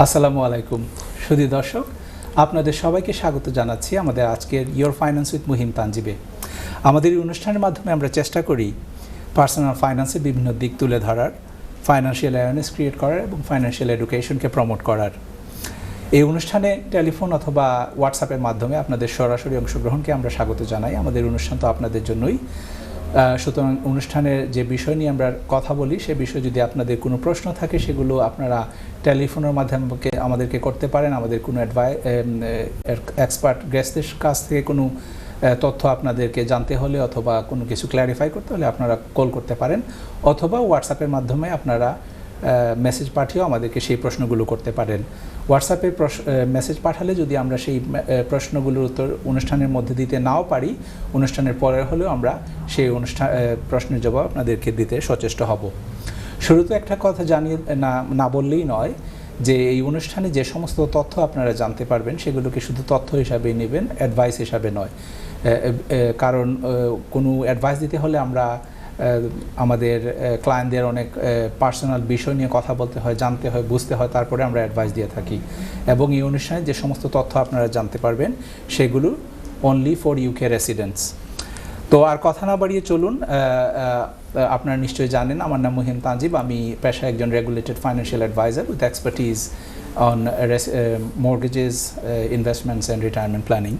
আসসালামু আলাইকুম সুধী দর্শক, আপনাদের সবাইকে স্বাগত জানাচ্ছি আমাদের আজকের ইয়োর ফাইন্যান্স উইথ মুহিম তানজিবে। আমাদের এই অনুষ্ঠানের মাধ্যমে আমরা চেষ্টা করি পার্সোনাল ফাইন্যান্সের বিভিন্ন দিক তুলে ধরার, ফাইন্যান্সিয়াল অ্যাওয়ারনেস ক্রিয়েট করার এবং ফাইন্যান্সিয়াল এডুকেশনকে প্রমোট করার। এই অনুষ্ঠানে টেলিফোন অথবা হোয়াটসঅ্যাপের মাধ্যমে আপনাদের সরাসরি অংশগ্রহণকে আমরা স্বাগত জানাই। আমাদের অনুষ্ঠান তো আপনাদের জন্যই, সুতরাং অনুষ্ঠানের যে বিষয় নিয়ে আমরা কথা বলি সে বিষয়ে যদি আপনাদের কোনো প্রশ্ন থাকে সেগুলো আপনারা টেলিফোনের মাধ্যমে আমাদেরকে করতে পারেন। আমাদের কোনো এক্সপার্ট গেস্টদের কাছ থেকে কোনো তথ্য আপনাদেরকে জানতে হলে অথবা কোনো কিছু ক্ল্যারিফাই করতে হলে আপনারা কল করতে পারেন, অথবা হোয়াটসঅ্যাপের মাধ্যমে আপনারা মেসেজ পাঠিয়েও আমাদেরকে সেই প্রশ্নগুলো করতে পারেন। হোয়াটসঅ্যাপে মেসেজ পাঠালে যদি আমরা সেই প্রশ্নগুলোর উত্তর অনুষ্ঠানের মধ্যে দিতে নাও পারি, অনুষ্ঠানের পরে হলেও আমরা সেই প্রশ্নের জবাব আপনাদেরকে দিতে সচেষ্ট হব। শুরুতে একটা কথা জানিয়ে না বললেই নয় যে এই অনুষ্ঠানে যে সমস্ত তথ্য আপনারা জানতে পারবেন সেগুলোকে শুধু তথ্য হিসাবেই নেবেন, অ্যাডভাইস হিসাবে নয়। কারণ কোনো অ্যাডভাইস দিতে হলে আমরা আমাদের ক্লায়েন্টদের অনেক পার্সোনাল বিষয় নিয়ে কথা বলতে হয়, জানতে হয়, বুঝতে হয়, তারপরে আমরা অ্যাডভাইস দিয়ে থাকি। এবং এই অনুষ্ঠানে যে সমস্ত তথ্য আপনারা জানতে পারবেন সেগুলো অনলি ফর ইউকে রেসিডেন্টস। তো আর কথা না বাড়িয়ে চলুন, আপনারা নিশ্চয়ই জানেন আমার নাম মুহিম তানজিব। আমি পেশায় একজন regulated financial adviser with expertise on mortgages, investments and retirement planning.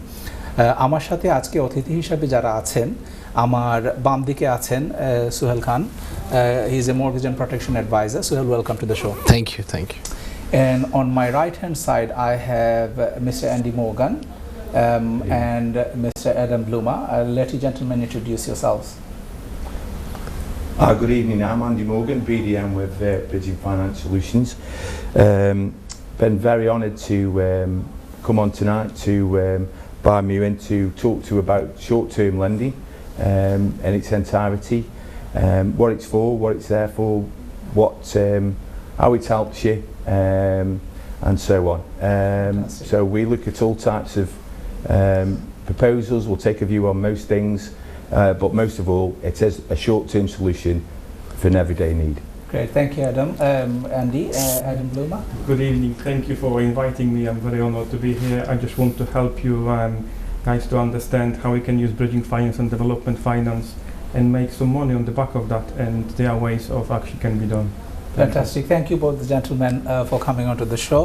আমার সাথে আজকে অতিথি হিসাবে যারা আছেন, আমার বাম দিকে আছেন Suhel Khan. He is a mortgage and protection advisor. Suhail, welcome to the show. Thank you. And on my right hand side I have Mr. Andy Morgan and Mr. Adam Bluma. I'll let you gentlemen introduce yourselves. Good evening, I'm Andy Morgan, BDM with Bridging Finance Solutions. Been very honoured to come on tonight to by Muhim to talk to you about short-term lending in its entirety, what it's for, what it's there for, how it helps you, and so on. So we look at all types of proposals. We'll take a view on most things, but most of all, it is a short-term solution for an everyday need. Great, thank you, Adam. Andy, Adam Bluma. Good evening. Thank you for inviting me. I'm very honoured to be here. I just want to help you guys to understand how we can use bridging finance and development finance and make some money on the back of that, and there are ways of action can be done. Fantastic. Thank you both the gentlemen for coming onto the show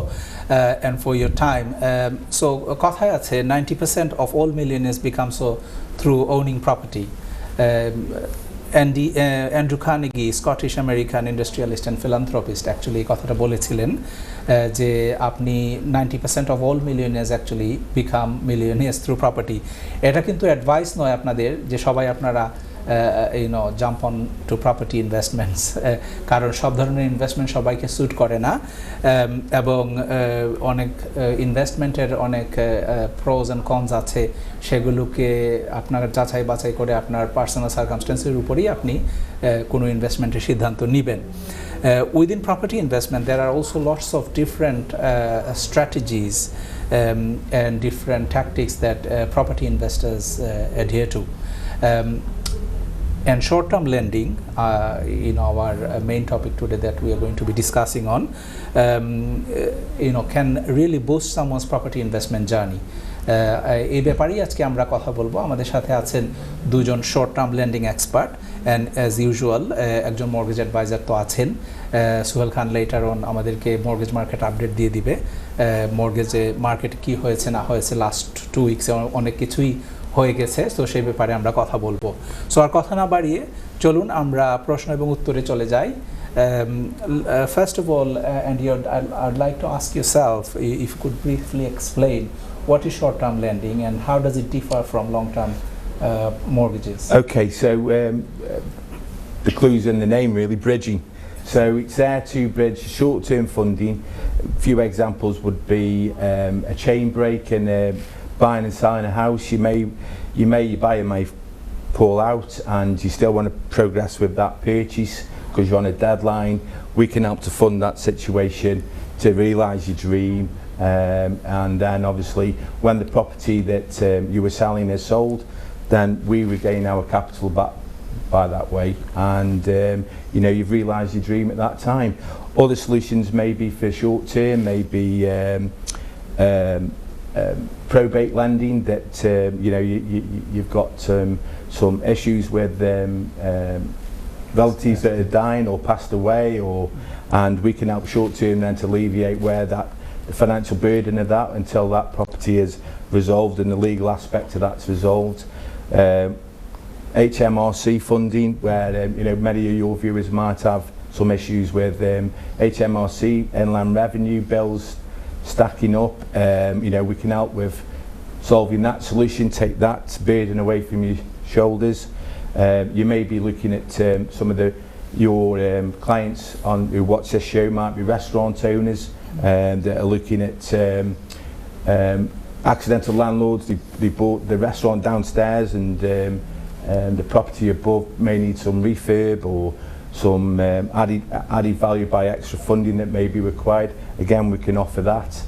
and for your time. So কথায় আছে 90% of all millionaires become so through owning property. Andrew Carnegie, Scottish American industrialist and philanthropist, actually কথাটা বলেছিলেন যে আপনি 90% of all millionaires actually become millionaires through property. এটা কিন্তু advice নয় আপনাদের যে সবাই আপনারা jump on two property investments, কারণ সব ধরনের ইনভেস্টমেন্ট সবাইকে স্যুট করে না, এবং অনেক ইনভেস্টমেন্টের অনেক প্রোজ অ্যান্ড কনস আছে, সেগুলোকে আপনার যাচাই বাছাই করে আপনার পার্সোনাল সার্কামস্টেন্সের উপরেই আপনি কোনো ইনভেস্টমেন্টের সিদ্ধান্ত নেবেন। Within property investment there are also lots of different strategies and different tactics that property investors adhere to. And short-term lending, our main topic today that we are going to be discussing on, can really boost someone's property investment journey. এই ব্যাপারেই আজকে আমরা কথা বলবো। আমাদের সাথে আছেন দুজন short term lending expert, and as usual একজন মর্গেজ অ্যাডভাইজার তো আছেন। সুহেল খান লেটার অন আমাদেরকে মর্গেজ মার্কেট আপডেট দিয়ে দিবে, মর্গেজে মার্কেট কি হয়েছে না হয়েছে লাস্ট 2 উইকসে অনেক কিছুই হয়ে গেছে, তো সেই ব্যাপারে আমরা কথা বলবো। সো আর কথা না বাড়িয়ে চলুন আমরা প্রশ্ন এবং উত্তরে চলে যাই। First of all, Andy, I'd like to ask yourself if you could briefly explain what is short-term lending and how does it differ from long-term mortgages? Okay, so the clue's in the name really, bridging. So it's there to bridge short-term funding. A few examples would be a chain break and buying and selling a house. Your buyer may pull out and you still want to progress with that purchase because you're on a deadline. We can help to fund that situation to realise your dream, and then obviously when the property that you were selling is sold, then we regain our capital back by that way, and you know, you've realised your dream at that time. Other solutions may be for short term, maybe probate lending, that you know, you've got some issues with relatives that are dying or passed away, and we can help short term then to alleviate where the financial burden of that until that property is resolved and the legal aspect of that's resolved. HMRC funding, where you know, many of your viewers might have some issues with HMRC, inland revenue bills stacking up. You know, we can help with solving that solution, take that burden away from your shoulders. You may be looking at some of your clients who watch this show might be restaurant owners that are looking at accidental landlords. They bought the restaurant downstairs and the property above may need some refurb or some added value by extra funding that may be required. Again, we can offer that.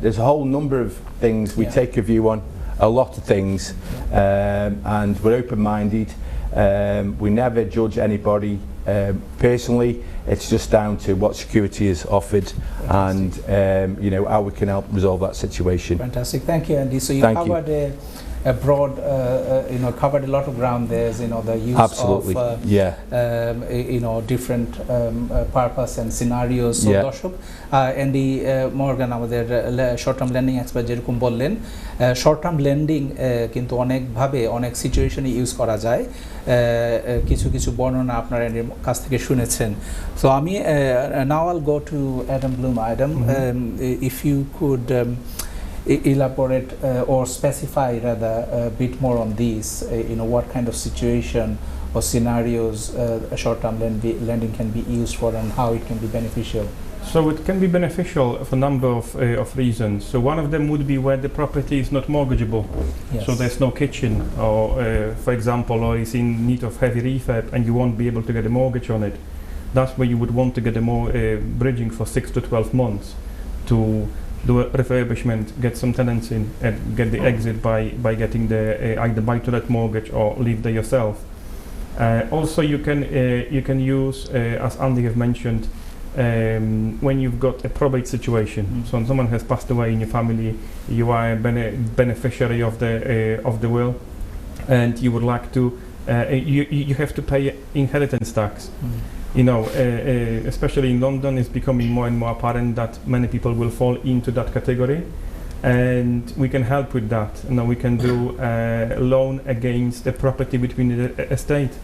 There's a whole number of things. We take a view on a lot of things, and we're open-minded. We never judge anybody personally. It's just down to what security is offered and you know, how we can help resolve that situation. Fantastic, thank you, Andy. So you covered a broad, you know, covered a lot of ground there. You know, the use Absolutely. of you know, different purpose and scenarios. So দর্শক, Andy Morgan আমাদের short term lending expert যেরকম বললেন, short term lending কিন্তু অনেকভাবে অনেক সিচুয়েশনে use করা যায়। কিছু কিছু বর্ণনা আপনারা এর কাছ থেকে শুনেছেন। So আমি now I'll go to Adam Bloom. Adam, if you could elaborate or specify rather a bit more on these, you know, what kind of situation or scenarios short-term lending can be used for and how it can be beneficial. So it can be beneficial for a number of reasons. So one of them would be where the property is not mortgageable. Yes. So there's no kitchen, or for example, or is in need of heavy refurb and you won't be able to get a mortgage on it. That's where you would want to get a more bridging for 6 to 12 months to do a refurbishment, get some tenants in, and get the exit by getting the either buy-to-let mortgage or live there yourself. Also, you can use, as Andy have mentioned, when you've got a probate situation. So when someone has passed away in your family, you are a beneficiary of the will, and you would like to, you have to pay inheritance tax. You know, especially in London, it's becoming more and more apparent that many people will fall into that category, and we can help with that. You know, we can do a loan against the property between the estate.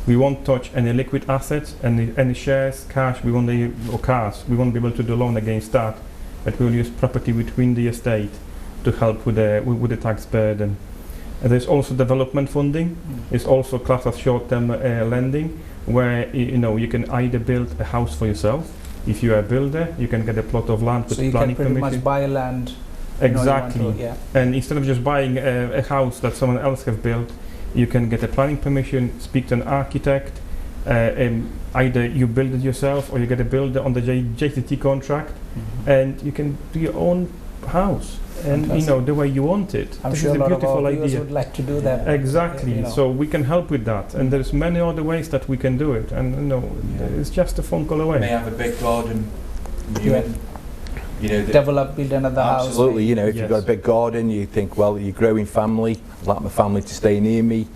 We won't touch any liquid assets, any shares, cash. Or cars. We won't be able to do loan against that, but we'll use property between the estate to help with the tax burden. And there's also development funding. It's also classed as short-term lending, where you know, you can either build a house for yourself. If you are a builder, you can get a plot of land with planning permission. So you can pretty much buy land. Exactly. And instead of just buying a house that someone else have built, you can get a planning permission, speak to an architect. Either you build it yourself or you get a builder on the JCT contract, and you can do your own house. And you know, the way you want it. I'm this sure is a beautiful lot of idea. would like to do that. Exactly. You know. So we can help with that, and there's many other ways that we can do it. And you know, it's just a phone call away. You may have a big garden. You know, build another house. Absolutely. You know, if you've got a big garden, you think, well, you're growing family. I'd like my family to stay near me.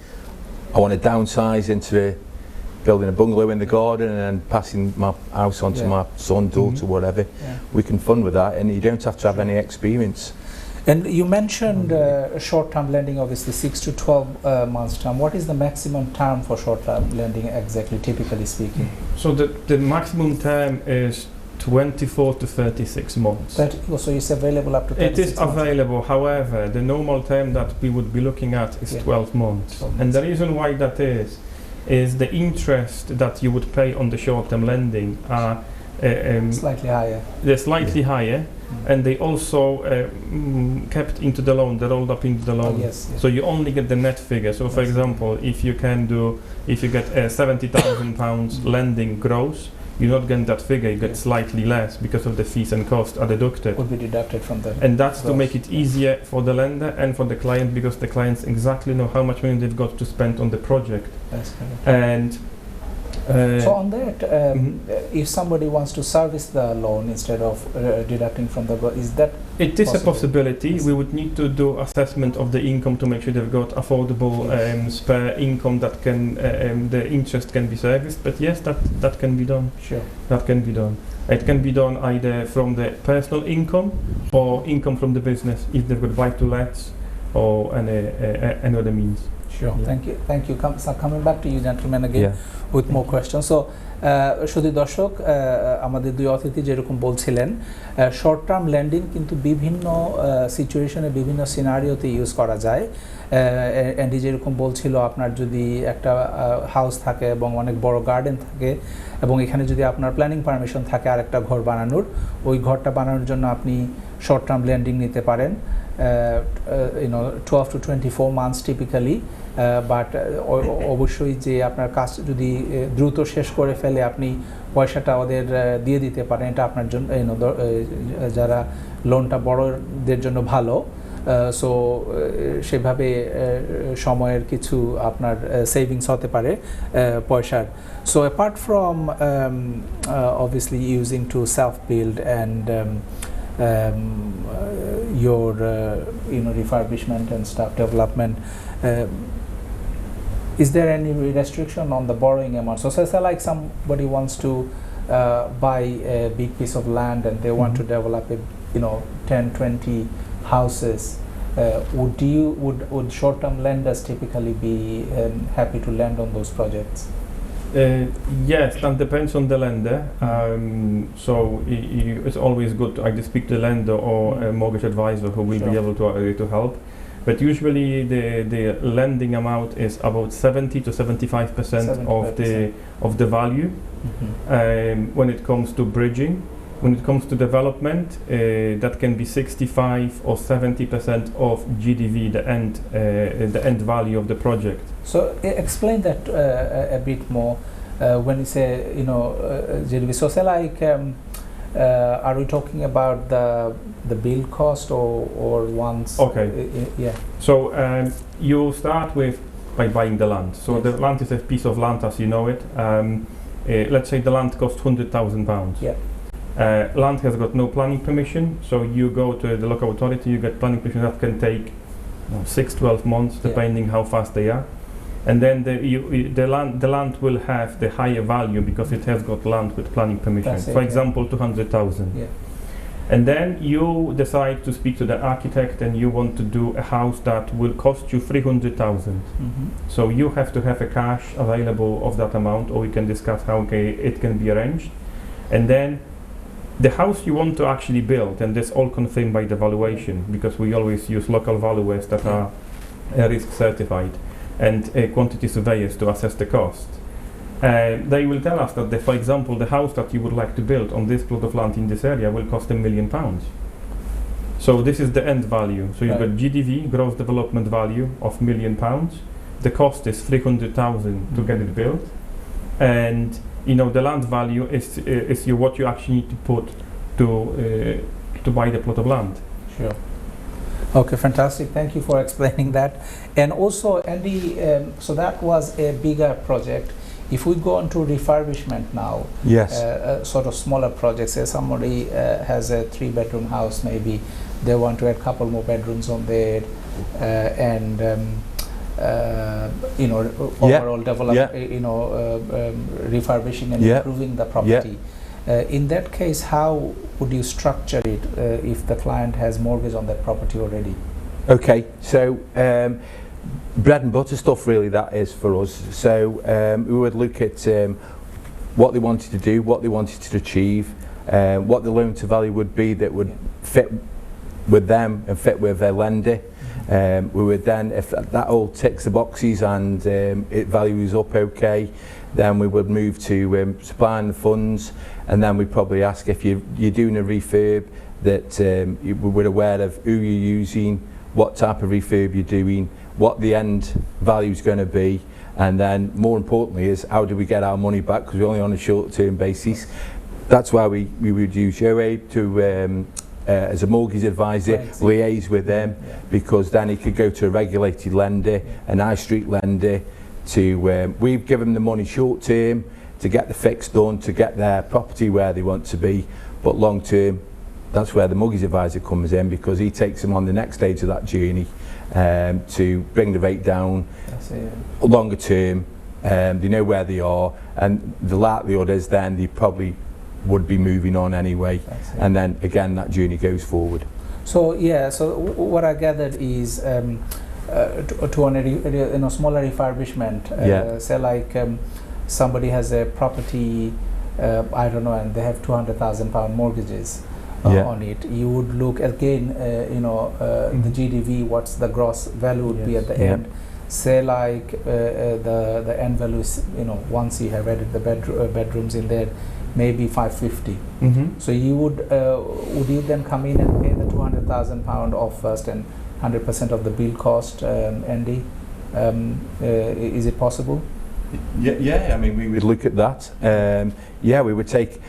I want to downsize into building a bungalow in the garden and then passing my house on to my son, daughter, whatever. We can fund with that, and you don't have to have any experience. And you mentioned short-term lending, obviously 6 to 12 months term. What is the maximum term for short-term lending exactly, typically speaking? So the maximum term is 24 to 36 months. So it's available up to 36 months? It is available. However, the normal term that we would be looking at is 12 months. And the reason why that is the interest that you would pay on the short-term lending are slightly higher. They're slightly higher, and they also kept into the loan. They're rolled up into the loan. So you only get the net figure. So, for example, if you get £70,000 lending gross, you're not getting that figure, you get slightly less because of the fees and costs are deducted. Would be deducted from the. And that's to make it easier for the lender and for the client, because the clients exactly know how much money they've got to spend on the project. That's correct. And so on that, if somebody wants to service the loan instead of deducting from the, is that? It is possible? a possibility. Yes. We would need to do assessment of the income to make sure they've got affordable spare income that can the interest can be serviced. But yes, that can be done. Sure. That can be done. It can be done either from the personal income or income from the business, if they've got buy-to-lets or any other means. Sure. Yeah. Thank you. So coming back to you, gentlemen, again with more questions. So, শুধু দর্শক, আমাদের দুই অতিথি যেরকম বলছিলেন, short term landing কিন্তু বিভিন্ন সিচুয়েশনে বিভিন্ন সিনারিওতে ইউজ করা যায়। অ্যান্ডি যেরকম বলছিল, আপনার যদি একটা হাউস থাকে এবং অনেক বড় গার্ডেন থাকে এবং এখানে যদি আপনার প্ল্যানিং পারমিশন থাকে আরেকটা ঘর বানানোর, ওই ঘরটা বানানোর জন্য আপনি শর্ট টার্ম ল্যান্ডিং নিতে পারেন, 12 to 24 months typically, বাট অবশ্যই যে আপনার কাজ যদি দ্রুত শেষ করে ফেলে আপনি পয়সাটা ওদের দিয়ে দিতে পারেন, এটা আপনার জন্য যারা লোনটা বড়দের জন্য ভালো। সো সেভাবে সময়ের কিছু আপনার সেভিংস হতে পারে পয়সার। So apart from obviously using to self build and your refurbishment and stuff development, is there any restriction on the borrowing amount? So say like somebody wants to buy a big piece of land and they want to develop 10-20 houses, would short-term lenders typically be happy to lend on those projects? Yes, that depends on the lender. So it's always good to either speak to the lender or a mortgage advisor who will be able to help. But usually the lending amount is about 70 to 75% of the value. When it comes to bridging. When it comes to development, that can be 65 or 70% of GDV, the end value of the project. So explain that a bit more. When you say GDV, so say like, are we talking about the build cost or once? Okay. Yeah. So you start by buying the land. So the land is a piece of land as you know it. Let's say the land costs £100,000. Yeah. Land has got no planning permission, so you go to the local authority, you get planning permission that can take 6-12 months depending how fast they are, and then the land will have the higher value because it has got land with planning permission. For example, 200,000. Yeah. And then you decide to speak to the architect and you want to do a house that will cost you 300,000. So you have to have a cash available of that amount, or we can discuss how it can be arranged. And then the house you want to actually build, and this all confirmed by the valuation, because we always use local valuers that are risk certified and quantity surveyors to assess the cost. They will tell us that, for example, the house that you would like to build on this plot of land in this area will cost £1 million. So this is the end value. So you've got GDV, gross development value, of £1 million. The cost is 300,000 to get it built, and the land value is what you actually need to put to buy the plot of land. Sure. Okay, fantastic. Thank you for explaining that. And also, Andy, so that was a bigger project. If we go on to refurbishment now, yes, sort of smaller projects, say somebody has a 3-bedroom house, maybe they want to add a couple more bedrooms on there, and overall develop, refurbishing and improving the property. In that case, how would you structure it if the client has mortgage on that property already? Okay, so bread and butter stuff really that is for us. So we would look at what they wanted to do, what they wanted to achieve, what the loan to value would be that would fit with them and fit with their lender. We would then, if that all ticks the boxes and it values up okay, then we would move to supplying the funds, and then we'd probably ask if you're doing a refurb that we're aware of who you're using, what type of refurb you're doing, what the end value is going to be, and then more importantly is how do we get our money back, because we're only on a short-term basis. That's why we would use Shoaib to as a mortgage advisor, liaise with them, because then he could go to a regulated lender, an high street lender, to we've given them the money short term to get the fix done, to get their property where they want to be, but long term, that's where the mortgage advisor comes in, because he takes them on the next stage of that journey to bring the rate down. Longer term, they know where they are, and the likelihood is then they probably would be moving on anyway, and then again that journey goes forward. So yeah, so what I gathered is to a smaller refurbishment, say like somebody has a property, I don't know, and they have £200,000 mortgages on it. You would look again, the GDV, what's the gross value would be at the end. Say like the end value is, once you have added the bedrooms in there, maybe 550. So you would you then come in and pay the £200,000 off first and 100% of the bill cost, Andy? Is it possible? Yeah, I mean, we would look at that. We would take.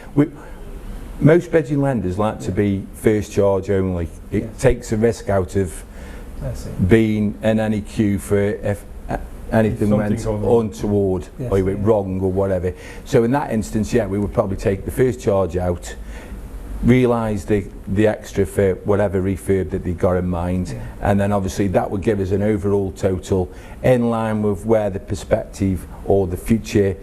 Most bridging lenders like to be first charge only. It takes a risk out of being in any queue for if anything went untoward or you went wrong or whatever. So in that instance, we would probably take the first charge out, realise the extra for whatever refurb that they got in mind, and then obviously that would give us an overall total in line with where the perspective or the future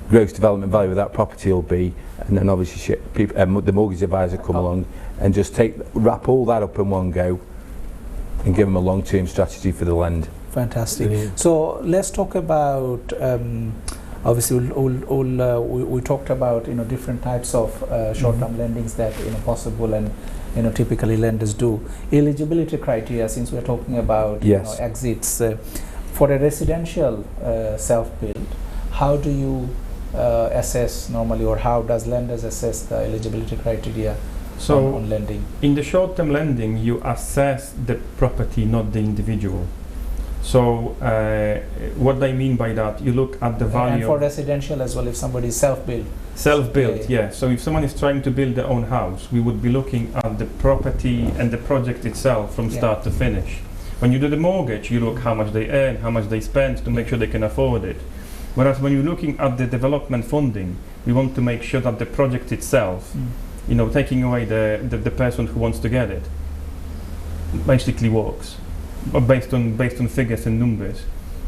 gross development value of that property will be, and then obviously the mortgage advisor come along and just wrap all that up in one go and give them a long-term strategy for the lend. Fantastic. So let's talk about obviously we talked about different types of short-term lendings that possible and typically lenders do. Eligibility criteria, since we're talking about exits for a residential self-build, how do you assess normally, or how does lenders assess the eligibility criteria on lending? In the short-term lending, you assess the property, not the individual. So what I mean by that, you look at the value. And for residential as well, if somebody is self-built. Self-built, yeah. So if someone is trying to build their own house, we would be looking at the property and the project itself from start to finish. When you do the mortgage, you look how much they earn, how much they spend to make sure they can afford it. Whereas when you're looking at the development funding, we want to make sure that the project itself, taking away the person who wants to get it, basically works. Based on figures and numbers,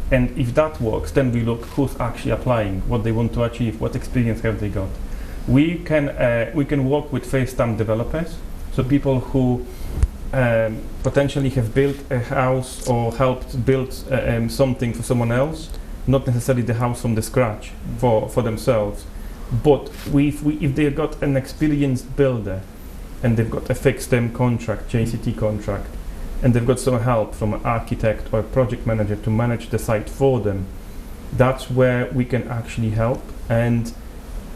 and if that works, then we look who's actually applying, what they want to achieve, what experience have they got. We can work with first-time developers, so people who potentially have built a house or helped build something for someone else, not necessarily the house from the scratch for themselves, but if they've got an experienced builder and they've got a fixed-term contract, JCT contract, and they've got some help from an architect or a project manager to manage the site for them, that's where we can actually help. And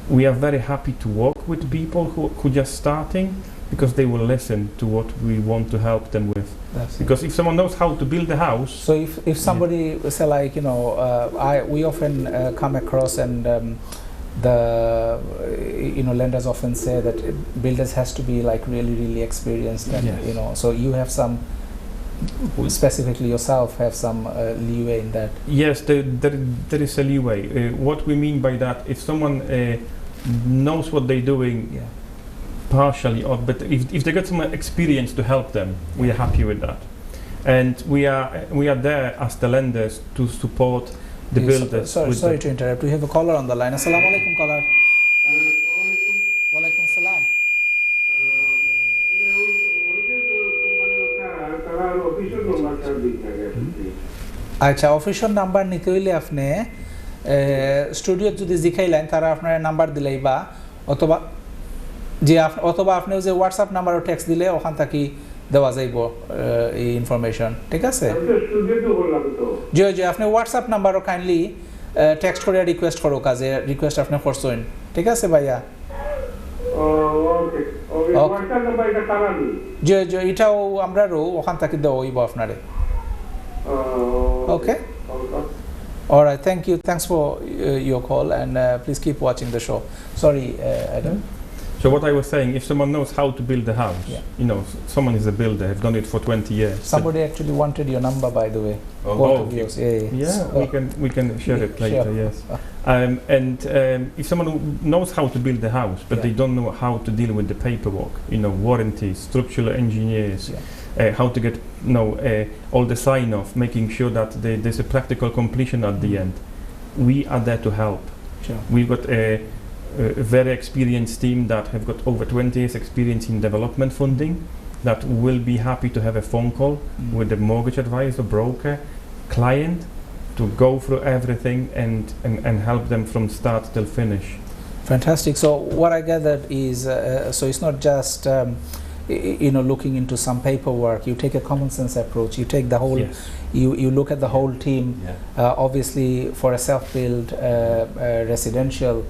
we are very happy to work with people who just starting, because they will listen to what we want to help them with. Because if someone knows how to build a house. So if somebody say like, we often come across and the lenders often say that builders has to be like really experienced, and so you have some, specifically yourself, have some leeway in that. Yes, there is a leeway. What we mean by that, if someone knows what they're doing partially, but if they got some experience to help them, we are happy with that. And we are there as the lenders to support the builders. Sorry to interrupt. We have a caller on the line. Assalamu alaikum, caller. Wa alaikum salam. আচ্ছা, অফিসের number নিতে হইলে আপনি studio যদি জিখাইলেন তারা আপনার number দিলেই বা অথবা আপনি যে হোয়াটসঅ্যাপ নাম্বার ও টেক্সট দিলে ওখান থেকে দেওয়া যাইব এই ইনফরমেশন, ঠিক আছে? জি আপনি হোয়াটসঅ্যাপ নাম্বারও কাইন্ডলি টেক্সট করে রিকোয়েস্ট করো, কাজে রিকোয়েস্ট আপনি করছেন, ঠিক আছে ভাইয়া? জি এটাও আমরাও ওখান থেকে দেওয়া হইব আপনারে। ওকে, All right, thank you. Thanks for your call, and please keep watching the show. Sorry, Adam. So what I was saying, if someone knows how to build a house, Yeah. you know, someone is a builder, have done it for 20 years. Somebody actually wanted your number, by the way. Oh, Both of okay. yours. Yeah. Yeah, So, we can share it later. Sure. Yes, and if someone who knows how to build a house, but Yeah. they don't know how to deal with the paperwork, you know, warranties, structural engineers, Yeah. how to get, you know, all the sign off, making sure that there's a practical completion at the end. We are there to help. Sure. We've got a very experienced team that have got over 20 years experience in development funding that will be happy to have a phone call with the mortgage advisor, broker, client to go through everything and help them from start till finish. Fantastic. So what I gathered is, so it's not just you know, looking into some paperwork. You take a common sense approach. You take the whole. Yes. You look at the whole team. Yeah. Obviously, for a self-built residential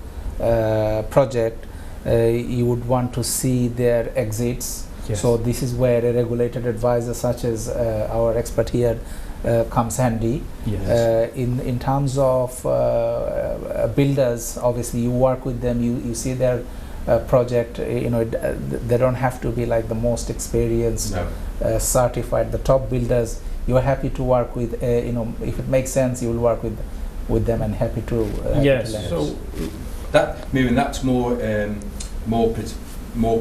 project, you would want to see their exits. Yes. So this is where a regulated advisor such as our expert here comes handy. Yes. In terms of builders, obviously you work with them, you see their project, you know, they don't have to be like the most experienced, No. certified, the top builders. You are happy to work with, you know, if it makes sense, you will work with them, and happy to Yes. learn. So That's more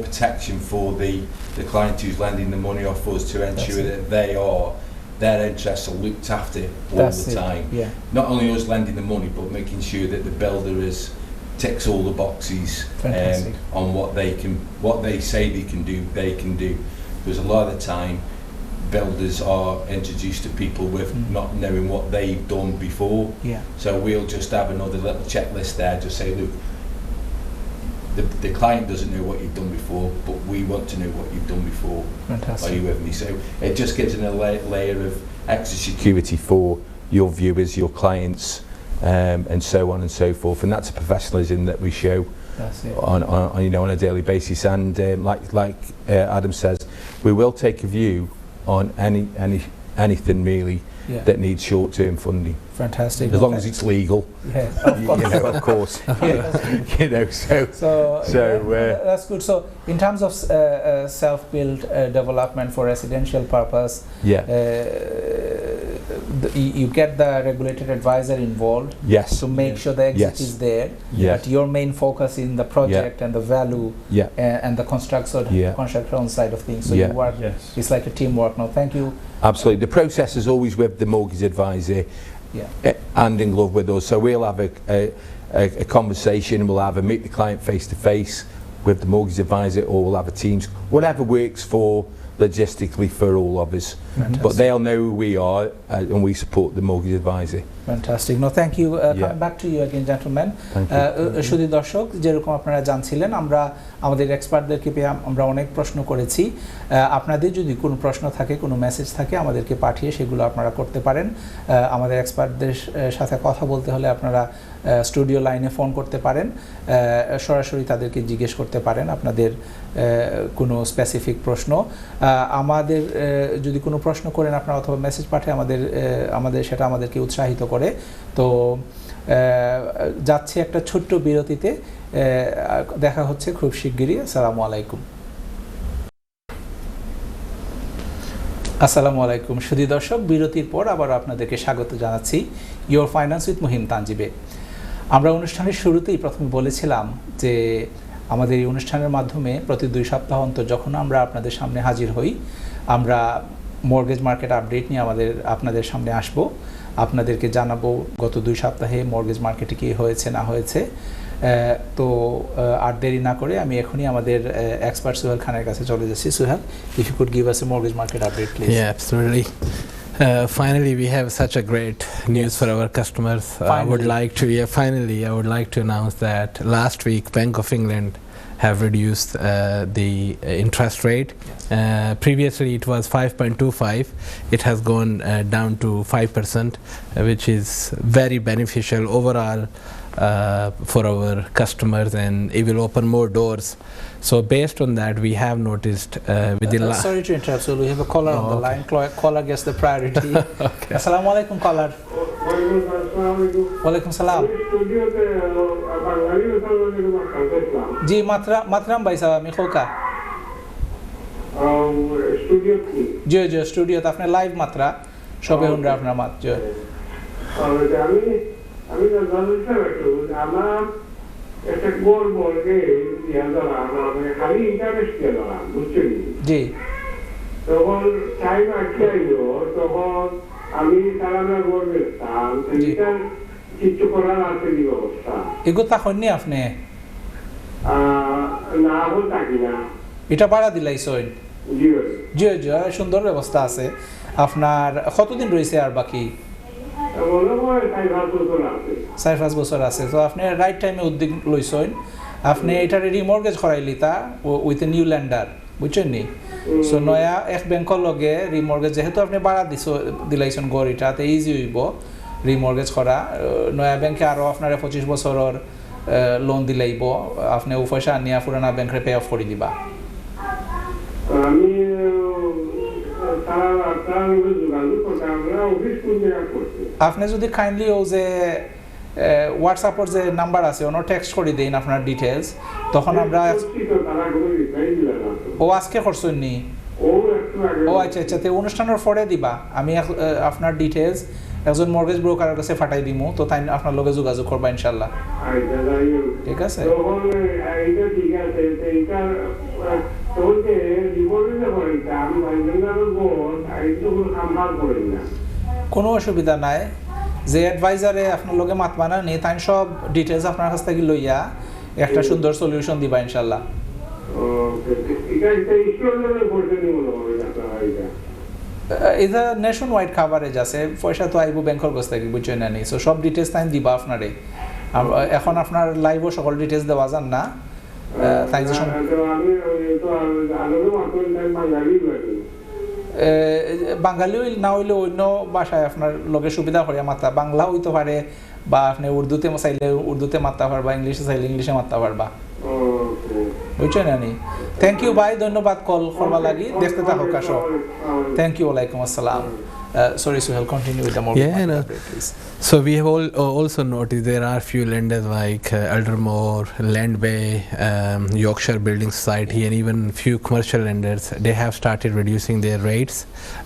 protection for the client who's lending the money off us, to ensure that their interests are looked after all That's the it. time. Yeah. Not only us lending the money, but making sure that the builder ticks all the boxes Fantastic. on what they say they can do. Because a lot of the time, builders are introduced to people with not knowing what they've done before. Yeah. So we'll just have another little checklist there, just say, look, the client doesn't know what you've done before, but we want to know what you've done before. Fantastic. Are you with me? So it just gives a layer of extra security for your viewers, your clients, and so on and so forth. And that's a professionalism that we show That's it. on you know, on a daily basis. And like Adam says, we will take a view on anything really Yeah. that needs short-term funding, Fantastic. as long as it's legal. Yeah, of course. You know, of course. Yeah. You know, So So, that's good. So in terms of self-built development for residential purpose, yeah. you get the regulated advisor involved Yes. to make sure the exit Yes. is there. Yes. But your main focus in the project and the value Yeah. and the construction side of things. So Yeah. you work. yes. It's like a teamwork. No, thank you. Absolutely. The process is always with the mortgage advisor, Yeah. hand in glove with us. So we'll have a conversation. We'll either meet the client face to face with the mortgage advisor, or we'll have a Teams, whatever works for logistically for all of us. Fantastic. But they'll know who we are, and we support the mortgage advisor. Fantastic. No, thank you. Yeah. Coming back to you again, gentlemen. Thank you. শুধু দর্শক, যেরকম আপনারা জানছিলেন, আমরা আমাদের এক্সপার্টদেরকে পেয়ে আমরা অনেক প্রশ্ন করেছি। আপনাদের যদি কোনো প্রশ্ন থাকে, কোনো মেসেজ থাকে, আমাদেরকে পাঠিয়ে সেগুলো আপনারা করতে পারেন। আমাদের এক্সপার্টদের সাথে কথা বলতে হলে আপনারা স্টুডিও লাইনে ফোন করতে পারেন, সরাসরি তাদেরকে জিজ্ঞেস করতে পারেন আপনাদের কোনো স্পেসিফিক প্রশ্ন। আমাদের যদি কোনো প্রশ্ন করেন আপনারা, অথবা মেসেজ পাঠিয়ে আমাদের সেটা আমাদেরকে উৎসাহিত করে। তো যাচ্ছে একটা ছোট্ট বিরতিতে, দেখা হচ্ছে খুব শিগগিরই। আসসালামু আলাইকুম। আসসালামু আলাইকুম সুধী দর্শক, বিরতির পর আবার আপনাদেরকে স্বাগত জানাচ্ছি ইয়োর ফাইন্যান্স উইথ মুহিম তানজিবে। আমরা অনুষ্ঠানের শুরুতেই প্রথমে বলেছিলাম যে আমাদের এই অনুষ্ঠানের মাধ্যমে প্রতি 2 সপ্তাহ অন্তর যখন আমরা আপনাদের সামনে হাজির হই, আমরা মর্গেজ মার্কেট আপডেট নিয়ে আপনাদের সামনে আসব, আপনাদেরকে জানাবো গত 2 সপ্তাহে মর্গেজ মার্কেটে কী হয়েছে না হয়েছে। তো আর দেরি না করে আমি এখনই আমাদের এক্সপার্ট সুহেল খানের কাছে চলে যাচ্ছি। Suhel, if you could give us a mortgage market update, please. Yeah, absolutely. Finally, we have such a great news for our customers. I would like to announce that last week Bank of England have reduced the interest rate. Previously it was 5.25. It has gone down to 5%, which is very beneficial overall for our customers, and it will open more doors. So based on that, we have noticed within sorry to interrupt, so we have a caller on the line. Caller gets the priority. Okay. Assalamu alaikum, caller. ওয়ালাইকুম সালাম জি মাতরাম ভাই সাহেব আমি খোকা জি জি স্টুডিওতে আপনি live মাত্রা সবে হুনরা আপনার মাত জি আমি আমার একটা গোল বলকে খালি ইন্টারেস্ট গেলাম বুঝছেন জি তখন টাইম আটকাইলো তখন আমি সারানা গোল গেলাম কিছু করার আছে কি অবস্থা এগো তখনই আপনি না বল থাকি না এটা বাড়া দিলাইছেন জি জি জি সুন্দর ব্যবস্থা আছে আপনার কতদিন রয়েছে আর বাকি 4-5 বছর আছে তো আপনি রাইট টাইমে উদ্যোগ লইছেন আপনি এটা রিমর্গেজ করাইলি তা উইথ এ নিউ ল্যান্ডার বুঝছেন নি সো নয়া এক ব্যাংকের লগে রিমর্গেজ যেহেতু আপনি বাড়া দিলাইছেন গড় এটাতে ইজি হইব রিমর্গেজ করা নয়া ব্যাংকে আরও আপনার 25 বছরের লোন দিলাইব আপনি ও পয়সা আনিয়া পুরানা ব্যাংকে পে অফ করে দিবা আমি আপনি যদি কাইন্ডলি ও যে হোয়াটসঅ্যাপের যে নাম্বার আছে ওনো টেক্সট করে দেন আপনার ডিটেইলস তখন আমরা ও আজকে করছেন নি ও আচ্ছা আচ্ছা তো অনুষ্ঠানের পরে দিবা আমি আপনার ডিটেইলস একজন মর্গেজ ব্রোকারের কাছে পাঠাই দিমু তো তাই আপনার লগে যোগাযোগ করবা ইনশাআল্লাহ ঠিক আছে কোনো অসুবিধা নাই যে অ্যাডভাইজারে আপনার লগে মাতমানা নেই তাই সব ডিটেইলস আপনার কাছ থেকে লইয়া একটা সুন্দর সলিউশন দিবা ইনশাআল্লাহ এটা নেশন ওয়াইড কাভারেজ আছে পয়সা তো আইবো ব্যাংকের কাছ থেকে বুঝছেন না নি সো সব ডিটেইলস তাই দিবা আপনারে এখন আপনার লাইভও সকল ডিটেইলস দেওয়া যান না তাই যে বাঙালি না হইলে অন্য ভাষায় আপনার লগে সুবিধা করে মাত্রা বাংলা হইতে পারে বা আপনি উর্দুতে চাইলে উর্দুতে মারতে পারবা ইংলিশে চাইলে ইংলিশে মারতে পারবা বুঝছেন না নি থ্যাংক ইউ ভাই ধন্যবাদ কল করবা লাগি দেখতে থাকো কাশো থ্যাংক ইউ ওয়ালাইকুম আসসালাম sorry Suhail continue with the more please. So we have also noticed there are few lenders like Aldermore, Land Bay, Yorkshire Building Society and even few commercial lenders. They have started reducing their rates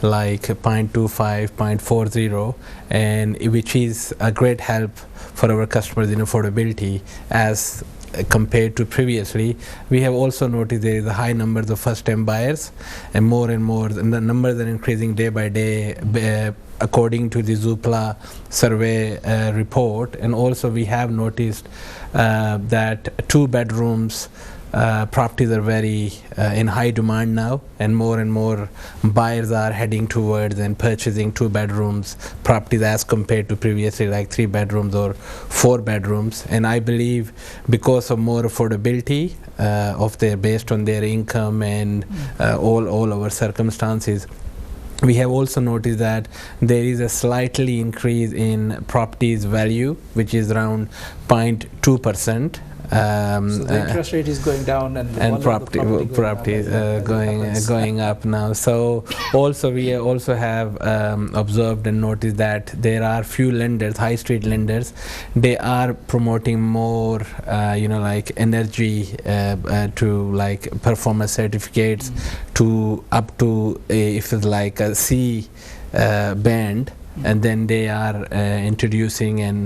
like 0.25, 0.40 and which is a great help for our customers in affordability as compared to previously. We have also noticed there is a high number of first-time buyers and more and the numbers are increasing day by day according to the Zoopla survey report. And also we have noticed that 2 bedrooms properties are very in high demand now and more buyers are heading towards and purchasing 2 bedrooms properties as compared to previously like 3 bedrooms or 4 bedrooms. And I believe because of more affordability of their based on their income and all our circumstances, we have also noticed that there is a slightly increase in properties value which is around 0.2%. So the interest rate is going down and property going up now. So also we also have observed and noticed that there are few lenders, high street lenders, they are promoting more like energy to like performance certificates to up to if it's like a C band. And then they are introducing and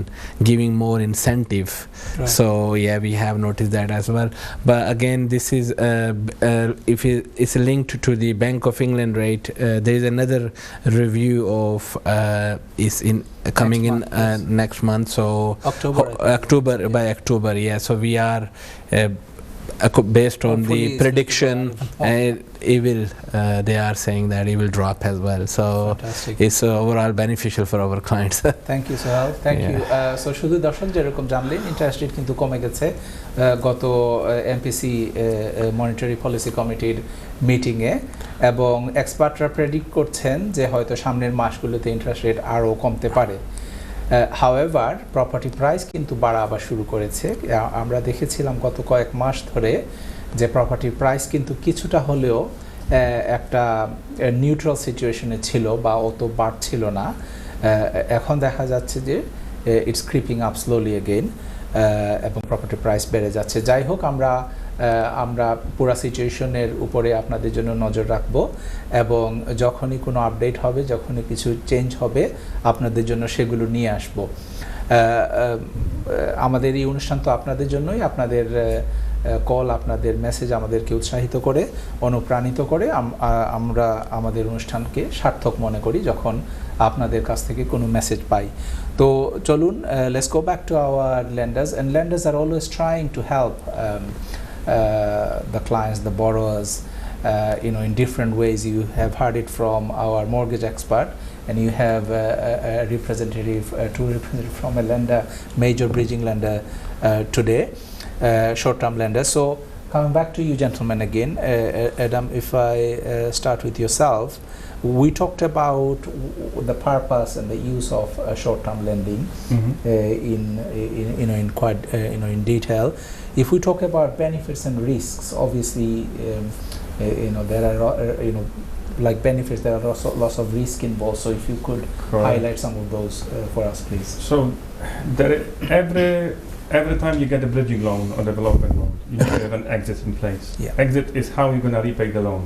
giving more incentive. Right. So yeah, we have noticed that as well. But again, this is if it's linked to the Bank of England rate. There is another review of is in coming next month. So October. Yeah. So we are. Based on the prediction, they are saying that it will drop as well. So fantastic. It's overall beneficial for our clients. Thank you, Sohail. Thank you. So শুধু দর্শক যেরকম জানলেন interest rate কিন্তু কমে গেছে গত MPC monetary policy কমিটির মিটিংয়ে এবং এক্সপার্টরা প্রেডিক্ট করছেন যে হয়তো সামনের মাসগুলোতে ইন্টারেস্ট রেট আরও কমতে পারে। হাওয়েভার প্রপার্টি প্রাইস কিন্তু বাড়া আবার শুরু করেছে। আমরা দেখেছিলাম গত কয়েক মাস ধরে যে প্রপার্টি প্রাইস কিন্তু কিছুটা হলেও একটা নিউট্রাল সিচুয়েশনে ছিল বা অত বাড়ছিল না। এখন দেখা যাচ্ছে যে it's creeping up slowly again এবং প্রপার্টি প্রাইস বেড়ে যাচ্ছে। যাই হোক, আমরা পুরো সিচুয়েশনের উপরে আপনাদের জন্য নজর রাখবো এবং যখনই কোনো আপডেট হবে, যখনই কিছু চেঞ্জ হবে, আপনাদের জন্য সেগুলো নিয়ে আসব। আমাদের এই অনুষ্ঠান তো আপনাদের জন্যই, আপনাদের কল, আপনাদের মেসেজ আমাদেরকে উৎসাহিত করে, অনুপ্রাণিত করে। আমরা আমাদের অনুষ্ঠানকে সার্থক মনে করি যখন আপনাদের কাছ থেকে কোনো মেসেজ পাই। তো চলুন, let's go back to our লেন্ডার্স, and lenders are always trying to help the clients, the borrowers, in different ways. You have heard it from our mortgage expert, and you have a representative, two representatives from a lender, major bridging lender today, short-term lender. So coming back to you gentlemen again, Adam, if I start with yourself, we talked about the purpose and the use of short-term lending in quite in detail. If we talk about benefits and risks, obviously there are like benefits, there are also lots of risk involved. So if you could highlight some of those for us, please. So every time you get a bridging loan or development loan, you need to have an exit in place. Yeah. Exit is how you're going to repay the loan.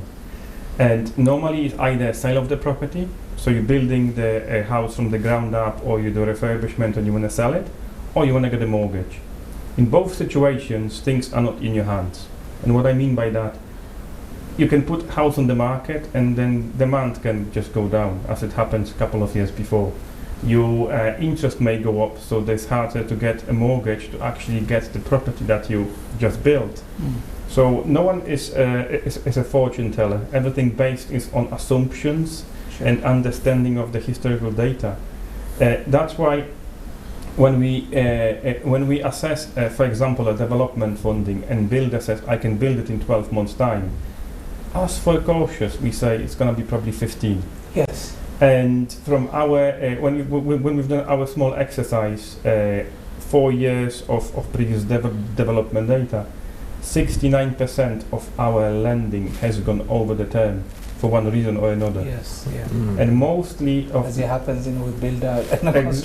And normally it's either sale of the property, so you're building the house from the ground up, or you do refurbishment and you want to sell it, or you want to get a mortgage. In both situations, things are not in your hands. And what I mean by that, you can put house on the market and then demand can just go down, as it happened a couple of years before. Your interest may go up, so it's harder to get a mortgage to actually get the property that you just built. So no one is a fortune teller. Everything based is on assumptions and understanding of the historical data. That's why when we assess, for example, a development funding and builder says, I can build it in 12 months' time, us for cautious, we say it's going to be probably 15. Yes. And from our when we've done our small exercise, 4 years of previous development data, 69% of our lending has gone over the term for one reason or another. Yes, yeah. And mostly of as it happens with builder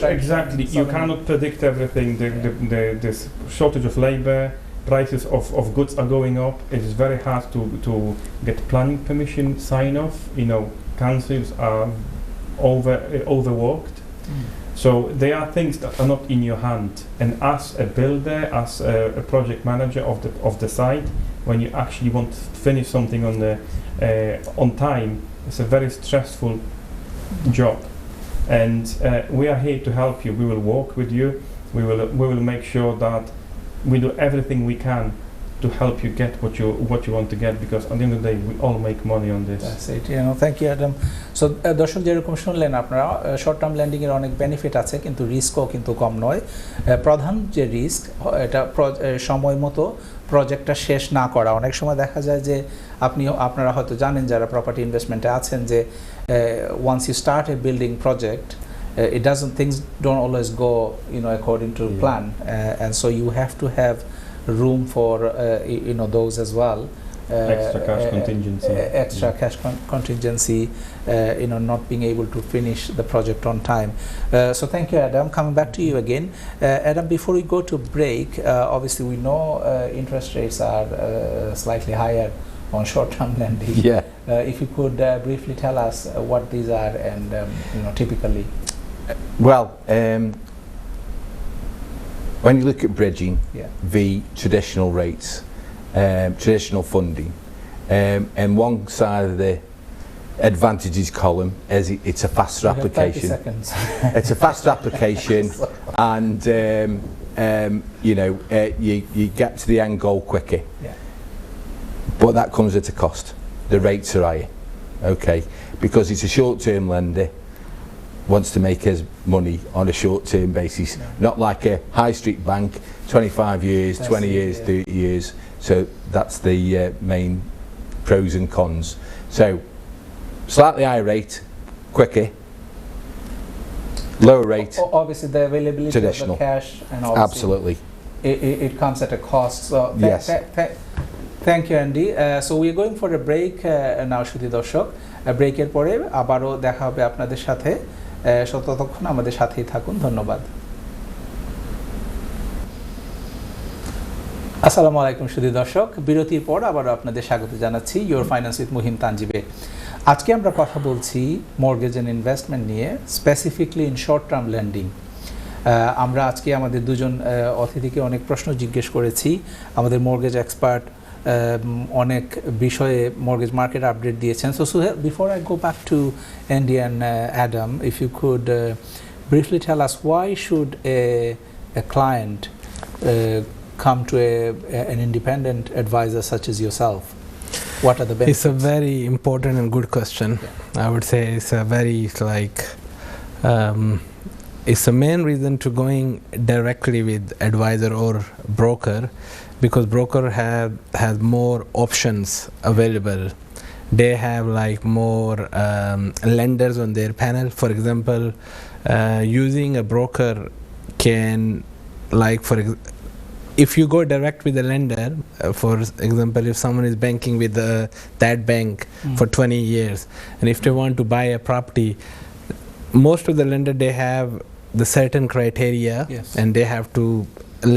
exactly, you cannot predict everything. The shortage of labor, prices of goods are going up. It is very hard to get planning permission, sign off. Councils are overworked. So there are things that are not in your hand, and as a builder, as a project manager of the site, when you actually want to finish something on time, it's a very stressful job. And we are here to help you. We will work with you. We will make sure that we do everything we can to help you get what you want to get, because at the end of the day we all make money on this. That's it. Thank you, Adam. So দর্শক যেরকম শুনলেন আপনারা, short term landing এর অনেক benefit আছে, কিন্তু রিস্কও কিন্তু কম নয়। প্রধান যে রিস্ক, এটা সময় মতো প্রজেক্টটা শেষ না করা। অনেক সময় দেখা যায় যে আপনারা হয়তো জানেন যারা প্রপার্টি ইনভেস্টমেন্টে আছেন যে once you start a building project, things don't always go according to plan, and so you have to have room for those as well. Extra cash contingency. Not being able to finish the project on time. So thank you, Adam. Coming back to you again, Adam. Before we go to break, obviously we know interest rates are slightly higher on short-term lending. Yeah. If you could briefly tell us what these are and typically. Well. When you look at bridging, the traditional rates, traditional funding, and one side of the advantages column is it's a faster application. 30 seconds. It's a faster application, and you get to the end goal quicker. Yeah. But that comes at a cost. The rates are higher, okay, because it's a short-term lender. Wants to make his money on a short-term basis, not like a high street bank, 25 years, 20 years, 30 years. So that's the main pros and cons. So slightly higher rate, quicker, lower rate. Obviously the availability traditional. Of the cash, and obviously absolutely it comes at a cost. So yes. Thank you, Andy. So we're going for a break now, শুধু দর্শক। ব্রেকের পরে আবারও দেখা হবে আপনাদের সাথে ততক্ষণ আমাদের সাথেই থাকুন। ধন্যবাদ। আসসালামু আলাইকুম সুধী দর্শক, বিরতির পর আবারও আপনাদের স্বাগত জানাচ্ছি ইয়োর ফাইন্যান্স উইথ মুহিম তানজিবে। আজকে আমরা কথা বলছি মর্গেজ অ্যান্ড ইনভেস্টমেন্ট নিয়ে, specifically in short term lending. আমরা আজকে আমাদের দুজন অতিথিকে অনেক প্রশ্ন জিজ্ঞেস করেছি। আমাদের মর্গেজ এক্সপার্ট অনেক বিষয়ে মর্গেজ মার্কেট আপডেট দিয়েছেন। So Suhail, before I go back to Andy and Adam, if you could briefly tell us why should a client come to an independent advisor such as yourself? What are the benefits? It's a very important and good question. I would say it's a very it's the main reason to going directly with advisor or broker, because broker has more options available. They have like more lenders on their panel. For example, using a broker can, like if you go direct with a lender, for example, if someone is banking with that bank for 20 years, and if they want to buy a property, most of the lender, they have the certain criteria, and they have to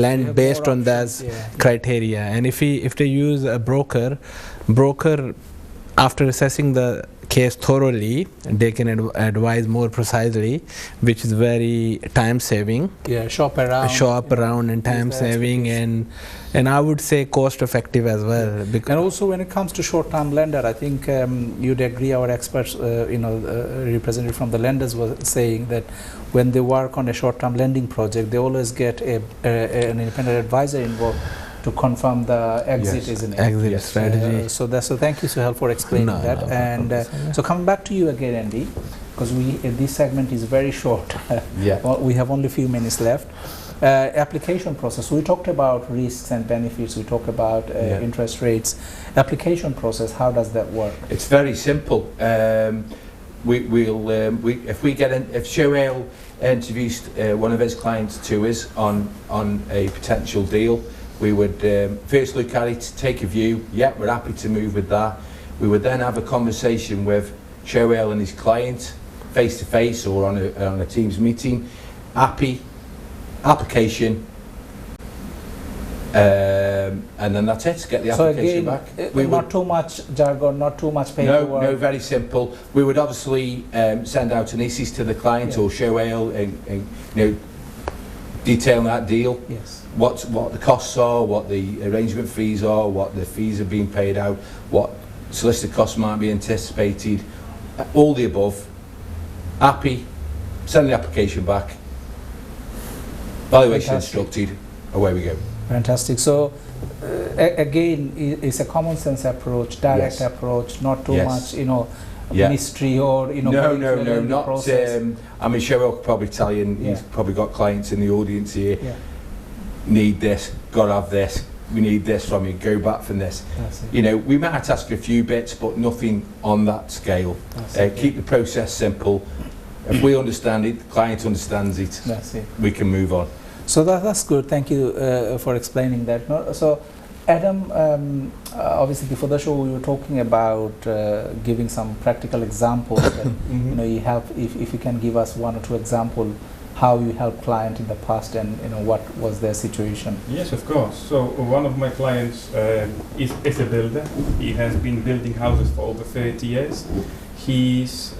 lend based on that criteria. And if they use a broker, after assessing the case thoroughly, they can advise more precisely, which is very time saving. Shop around and time saving, and I would say cost effective as well. And also when it comes to short term lender, I think you'd agree, our experts, representative from the lenders was saying that when they work on a short term lending project, they always get an independent advisor involved to confirm the exit, isn't it? Exit strategy. So thank you, Suhail, for explaining that. And so coming back to you again, Andy, because this segment is very short. We have only a few minutes left. Application process. We talked about risks and benefits. We talked about interest rates. Application process. How does that work? It's very simple. If Somoyer introduced one of his clients to us on a potential deal, we would first look at it, take a view. We're happy to move with that. We would then have a conversation with Somoyer and his client, face to face or on a Teams meeting. Happy, application, and then that's it. Get the application back. Not too much jargon, not too much paperwork. No, very simple. We would obviously send out an ISIS to the client or Somoyer and detailing that deal. What the costs are, what the arrangement fees are, what the fees are being paid out, what solicitor costs might be anticipated, all the above. Happy, send the application back, valuation instructed, away we go. Fantastic. So again, it's a common sense approach, direct approach, not too much, mystery or No, not. I mean, Somoyer could probably tell you, and he's probably got clients in the audience here. Need this, gotta have this, we need this from you, go back from this. We might ask a few bits, but nothing on that scale. Keep the process simple. If we understand it, the client understands it, we can move on. So that's good. Thank you for explaining that. So Adam, obviously before the show we were talking about giving some practical examples. That, you help, if you can give us one or two examples how you helped client in the past and what was their situation. Yes, of course. So one of my clients is a builder. He has been building houses for over 30 years. He's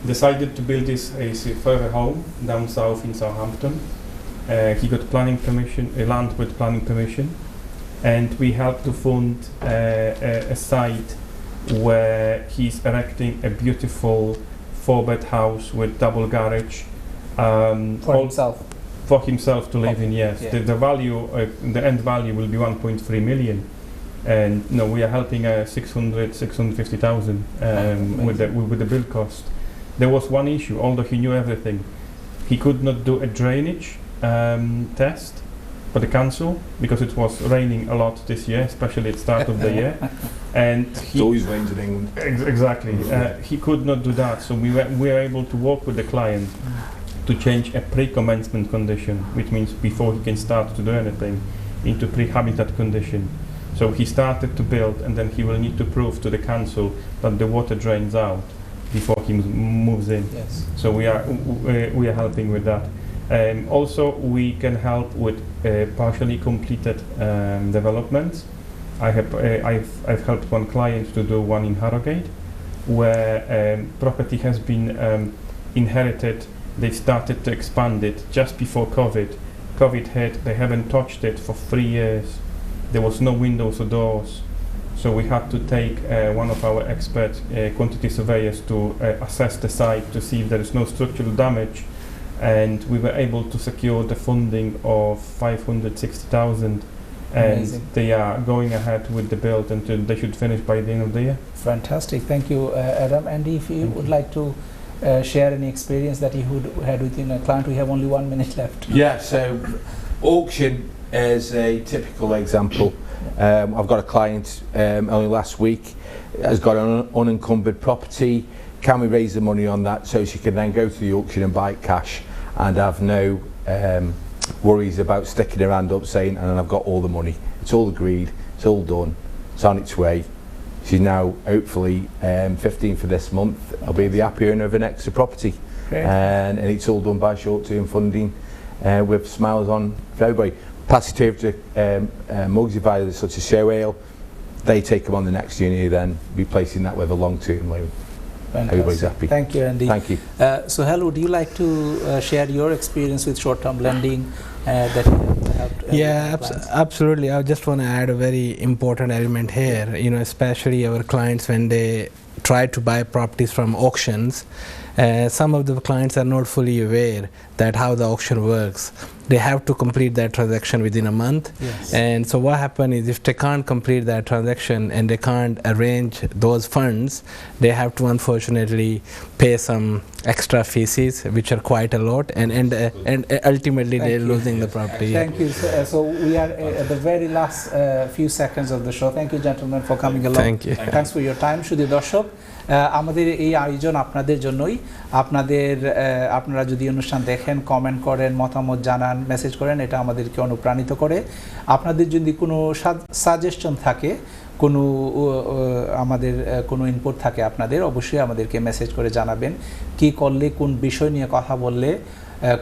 decided to build his further home down south in Southampton. He got planning permission, land with planning permission, and we helped to fund a site where he's erecting a beautiful 4-bed house with double garage. For himself to live in, yes. The value, the end value will be 1.3 million. And we are helping 650,000 with the build cost. There was one issue, although he knew everything. He could not do a drainage test for the council because it was raining a lot this year, especially at the start of the year. And it always rains in England. Exactly. He could not do that, so we were able to work with the client to change a pre-commencement condition, which means before he can start to do anything, into pre-habitat condition. So he started to build, and then he will need to prove to the council that the water drains out. before he moves in. Yes. So we are helping with that. Also, we can help with partially completed developments. I've helped one client to do one in Harrogate, where property has been inherited. They started to expand it just before COVID. COVID hit. They haven't touched it for 3 years. There was no windows or doors. So we had to take one of our expert quantity surveyors to assess the site to see if there is no structural damage, and we were able to secure the funding of 560,000, and Amazing. they are going ahead with the build until they should finish by the end of the year. Fantastic. Thank you, Adam. And if you would like to share any experience that you had within a client, we have only 1 minute left. Yeah, so auction is a typical example. I've got a client only last week, has got an unencumbered property. Can we raise the money on that so she can then go to the auction and buy it cash and have no worries about sticking her hand up saying, and I've got all the money. It's all agreed, it's all done, it's on its way. She's now hopefully 15 for this month. I'll be the happy owner of an extra property. And it's all done by short-term funding with smiles on for everybody. Pass it over to mortgage advisors such as Showale. They take them on the next unit, then replacing that with a long-term loan. Everybody's happy. Thank you, Andy. Thank you. So, Hal, would you like to share your experience with short-term lending that you have helped? Yeah, absolutely. I just want to add a very important element here. You know, especially our clients when they try to buy properties from auctions. Some of the clients are not fully aware that how the auction works. They have to complete that transaction within a month. Yes. And so what happens is if they can't complete that transaction and they can't arrange those funds, they have to unfortunately pay some extra fees, which are quite a lot, and ultimately they're losing the property. Thank you. So we are at the very last few seconds of the show. Thank you, gentlemen, for coming along. Thank you. Thanks for your time. শুধু দর্শক, আমাদের এই আয়োজন আপনাদের জন্যই। আপনারা যদি অনুষ্ঠান দেখেন, কমেন্ট করেন, মতামত জানান, মেসেজ করেন, এটা আমাদেরকে অনুপ্রাণিত করে। আপনাদের যদি কোনো সাজেশন থাকে, কোনো আমাদের কোনো ইনপুট থাকে আপনাদের, অবশ্যই আমাদেরকে মেসেজ করে জানাবেন। কি করলে, কোন বিষয় নিয়ে কথা বললে,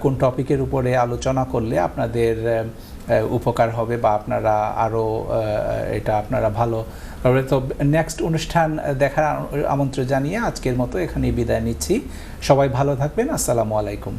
কোন টপিকের উপরে আলোচনা করলে আপনাদের উপকার হবে বা আপনারা আরও এটা আপনারা ভালো। তো নেক্সট অনুষ্ঠান দেখার আমন্ত্রণ জানিয়ে আজকের মতো এখানেই বিদায় নিচ্ছি। সবাই ভালো থাকবেন। আসসালামু আলাইকুম।